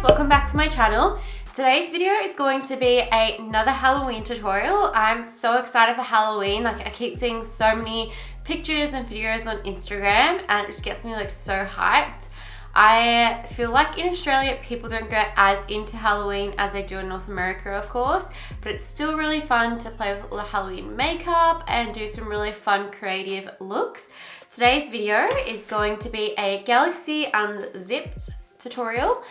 welcome back to my channel. Today's video is going to be another Halloween tutorial. I'm so excited for Halloween. Like, I keep seeing so many pictures and videos on Instagram and it just gets me like so hyped. I feel like in Australia people don't get as into Halloween as they do in North America, of course, but it's still really fun to play with all the Halloween makeup and do some really fun creative looks. Today's video is going to be a Galaxy Unzipped tutorial.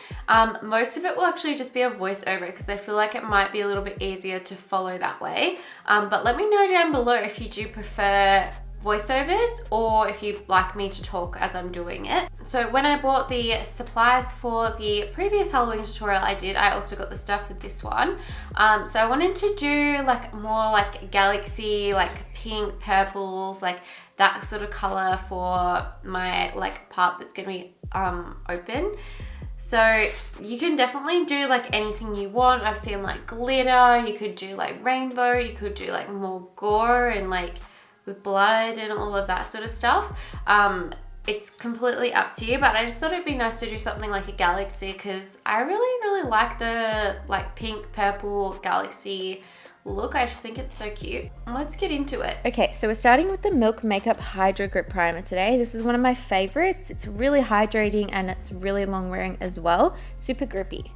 Most of it will actually just be a voiceover because I feel like it might be a little bit easier to follow that way. But let me know down below if you do prefer voiceovers or if you'd like me to talk as I'm doing it. So when I bought the supplies for the previous Halloween tutorial I also got the stuff for this one. So I wanted to do like more like galaxy, like pink, purples, like that sort of color for my like part that's gonna be open. So you can definitely do like anything you want. I've seen like glitter, you could do like rainbow, you could do like more gore and like with blood and all of that sort of stuff. It's completely up to you, but I just thought it'd be nice to do something like a galaxy because I really like the like pink, purple galaxy look. I just think it's so cute. Let's get into it. Okay, so we're starting with the Milk Makeup Hydro Grip Primer today. This is one of my favorites. It's really hydrating and it's really long wearing as well. Super grippy.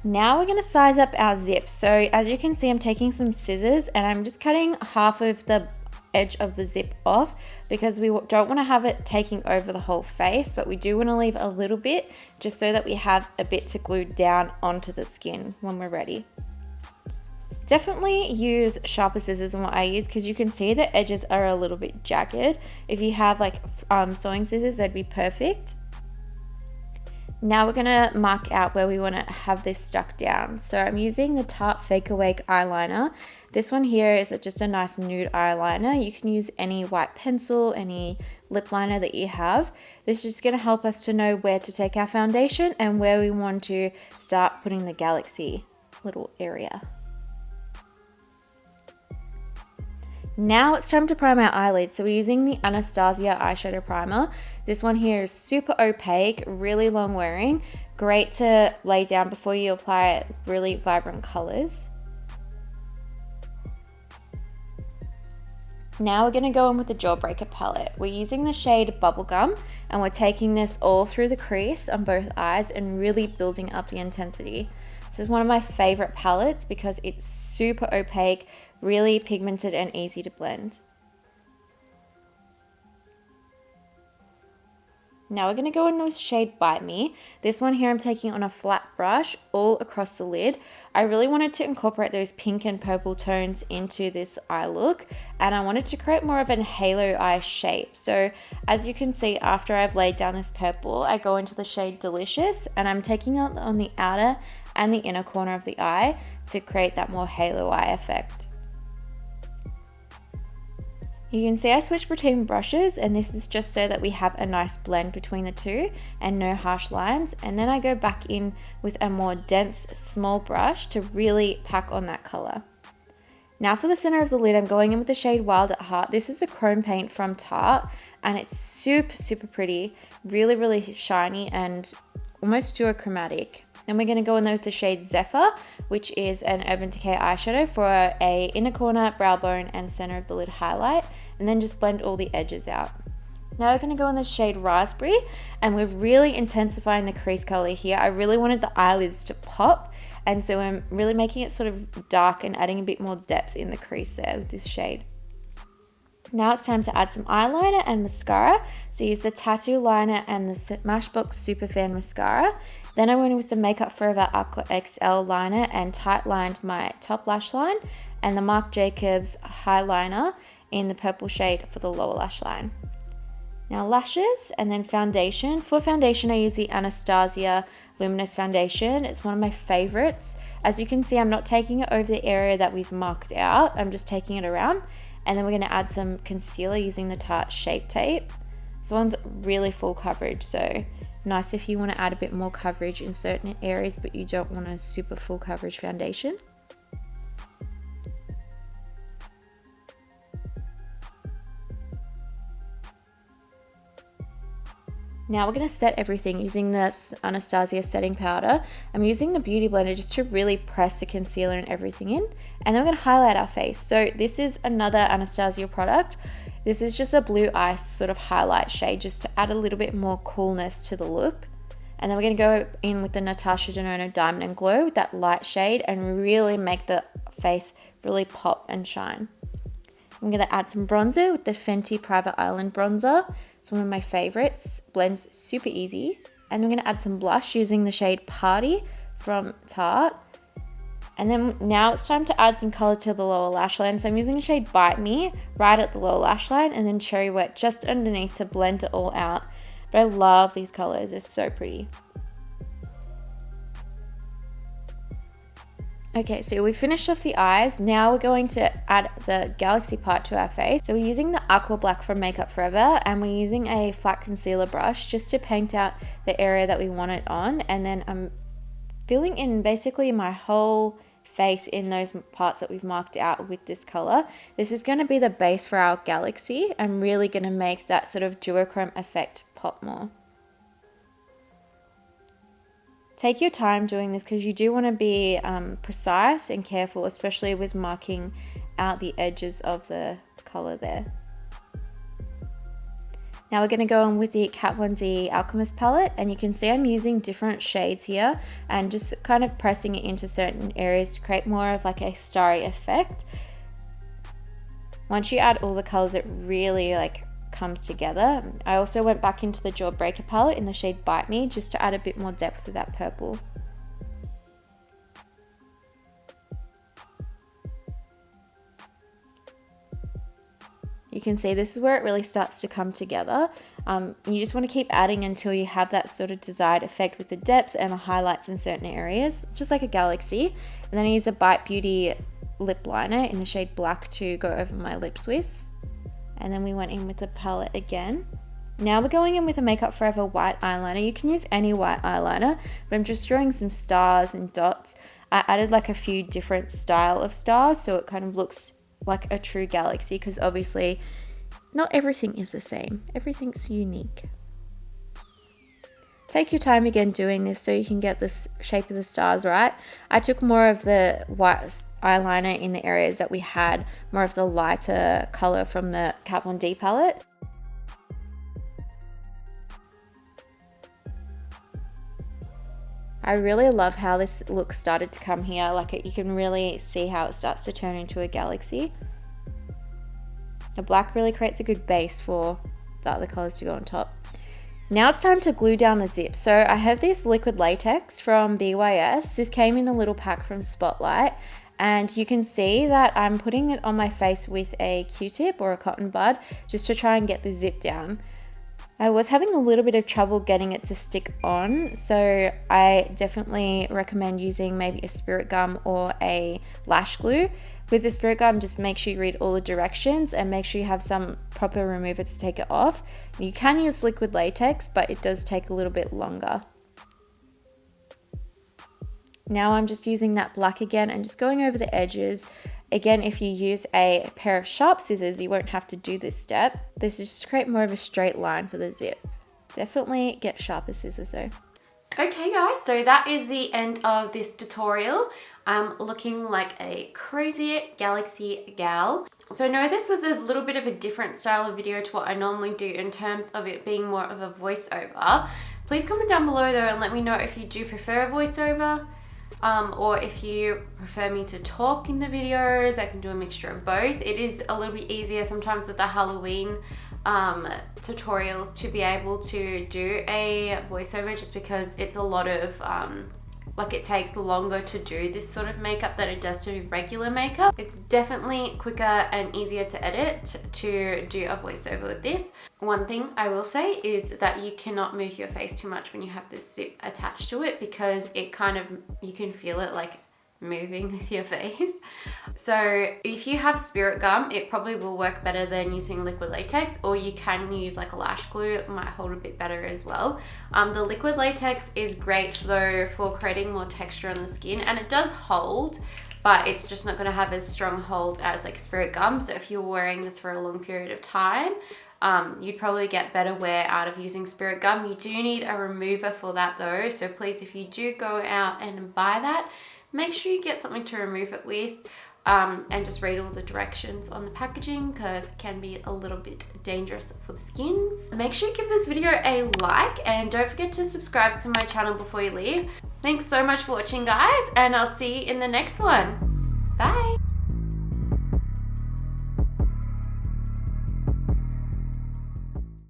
Now we're going to size up our zip. So as you can see, I'm taking some scissors and I'm just cutting half of the edge of the zip off because we don't want to have it taking over the whole face, but we do want to leave a little bit just so that we have a bit to glue down onto the skin when we're ready. Definitely use sharper scissors than what I use because you can see the edges are a little bit jagged. If you have like sewing scissors, they'd be perfect. Now we're gonna mark out where we want to have this stuck down. So I'm using the Tarte Fake Awake eyeliner. This one here is just a nice nude eyeliner. You can use any white pencil, any lip liner that you have. This is just gonna help us to know where to take our foundation and where we want to start putting the galaxy little area. Now it's time to prime our eyelids. So we're using the Anastasia eyeshadow primer. This one here is super opaque, really long wearing, great to lay down before you apply really vibrant colors. Now we're gonna go in with the Jawbreaker palette. We're using the shade Bubblegum and we're taking this all through the crease on both eyes and really building up the intensity. This is one of my favorite palettes because it's super opaque, really pigmented and easy to blend. Now we're going to go in with shade Bite Me. This one here I'm taking on a flat brush all across the lid. I really wanted to incorporate those pink and purple tones into this eye look and I wanted to create more of a halo eye shape. So as you can see, after I've laid down this purple, I go into the shade Delicious and I'm taking it on the outer and the inner corner of the eye to create that more halo eye effect. You can see I switch between brushes and this is just so that we have a nice blend between the two and no harsh lines, and then I go back in with a more dense small brush to really pack on that color. Now for the center of the lid, I'm going in with the shade Wild at Heart. This is a chrome paint from Tarte and it's super pretty, really shiny and almost duochromatic. Then we're going to go in there with the shade Zephyr, which is an Urban Decay eyeshadow for a inner corner, brow bone, and center of the lid highlight, and then just blend all the edges out. Now we're going to go in the shade Raspberry, and we're really intensifying the crease color here. I really wanted the eyelids to pop, and so I'm really making it sort of dark and adding a bit more depth in the crease there with this shade. Now it's time to add some eyeliner and mascara. So use the Tattoo Liner and the Smashbox Superfan Mascara. Then I went in with the Makeup Forever Aqua XL liner and tight lined my top lash line and the Marc Jacobs highliner in the purple shade for the lower lash line. Now lashes and then foundation. For foundation I use the Anastasia Luminous Foundation. It's one of my favorites. As you can see, I'm not taking it over the area that we've marked out. I'm just taking it around. And then we're going to add some concealer using the Tarte Shape Tape. This one's really full coverage, so nice if you want to add a bit more coverage in certain areas but you don't want a super full coverage foundation. Now we're going to set everything using this Anastasia setting powder. I'm using the Beauty Blender just to really press the concealer and everything in. And then we're going to highlight our face. So this is another Anastasia product. This is just a blue ice sort of highlight shade just to add a little bit more coolness to the look. And then we're going to go in with the Natasha Denona Diamond and Glow with that light shade and really make the face really pop and shine. I'm going to add some bronzer with the Fenty Private Island bronzer. It's one of my favorites, blends super easy. And we're going to add some blush using the shade Party from Tarte. And then now it's time to add some color to the lower lash line. So I'm using the shade Bite Me right at the lower lash line and then Cherry Wet just underneath to blend it all out. But I love these colors, they're so pretty. Okay, so we finished off the eyes. Now we're going to add the Galaxy part to our face. So we're using the Aqua Black from Makeup Forever and we're using a flat concealer brush just to paint out the area that we want it on. And then I'm filling in basically my whole face in those parts that we've marked out with this color. This is going to be the base for our Galaxy and really going to make that sort of duochrome effect pop more. Take your time doing this because you do want to be precise and careful, especially with marking out the edges of the color there. Now we're going to go on with the Kat Von D Alchemist palette, and you can see I'm using different shades here and just kind of pressing it into certain areas to create more of like a starry effect. Once you add all the colors, it really comes together. I also went back into the Jawbreaker palette in the shade Bite Me just to add a bit more depth to that purple. You can see this is where it really starts to come together. You just want to keep adding until you have that sort of desired effect with the depth and the highlights in certain areas, just like a Galaxy. And then I use a Bite Beauty lip liner in the shade Black to go over my lips with. And then we went in with the palette again. Now we're going in with a Makeup Forever white eyeliner. You can use any white eyeliner, but I'm just drawing some stars and dots. I added a few different style of stars so it kind of looks like a true Galaxy, because obviously not everything is the same. Everything's unique. Take your time again doing this so you can get the shape of the stars right. I took more of the white eyeliner in the areas that we had more of the lighter color from the Kat Von D palette. I really love how this look started to come here. You can really see how it starts to turn into a Galaxy. The black really creates a good base for the other colors to go on top. Now it's time to glue down the zip. So I have this liquid latex from BYS. This came in a little pack from Spotlight, and you can see that I'm putting it on my face with a Q-tip or a cotton bud just to try and get the zip down. I was having a little bit of trouble getting it to stick on, so I definitely recommend using maybe a spirit gum or a lash glue. With the spirit gum, just make sure you read all the directions and make sure you have some proper remover to take it off. You can use liquid latex, but it does take a little bit longer. Now I'm just using that black again and just going over the edges. Again, if you use a pair of sharp scissors, you won't have to do this step. This is just to create more of a straight line for the zip. Definitely get sharper scissors though. Okay guys, so that is the end of this tutorial. I'm looking like a crazy Galaxy gal. So I know this was a little bit of a different style of video to what I normally do in terms of it being more of a voiceover. Please comment down below though and let me know if you do prefer a voiceover or if you prefer me to talk in the videos. I can do a mixture of both. It is a little bit easier sometimes with the Halloween tutorials to be able to do a voiceover just because it's a lot of it takes longer to do this sort of makeup than it does to do regular makeup. It's definitely quicker and easier to edit to do a voiceover with this. One thing I will say is that you cannot move your face too much when you have this zip attached to it because it you can feel it moving with your face. So if you have spirit gum, it probably will work better than using liquid latex, or you can use a lash glue. It might hold a bit better as well. The liquid latex is great though for creating more texture on the skin, and it does hold, but it's just not going to have as strong hold as spirit gum. So if you're wearing this for a long period of time, you'd probably get better wear out of using spirit gum. You do need a remover for that though, so please, if you do go out and buy that, make sure you get something to remove it with. And just read all the directions on the packaging because it can be a little bit dangerous for the skins. Make sure you give this video a like and don't forget to subscribe to my channel before you leave. Thanks so much for watching, guys, and I'll see you in the next one. Bye.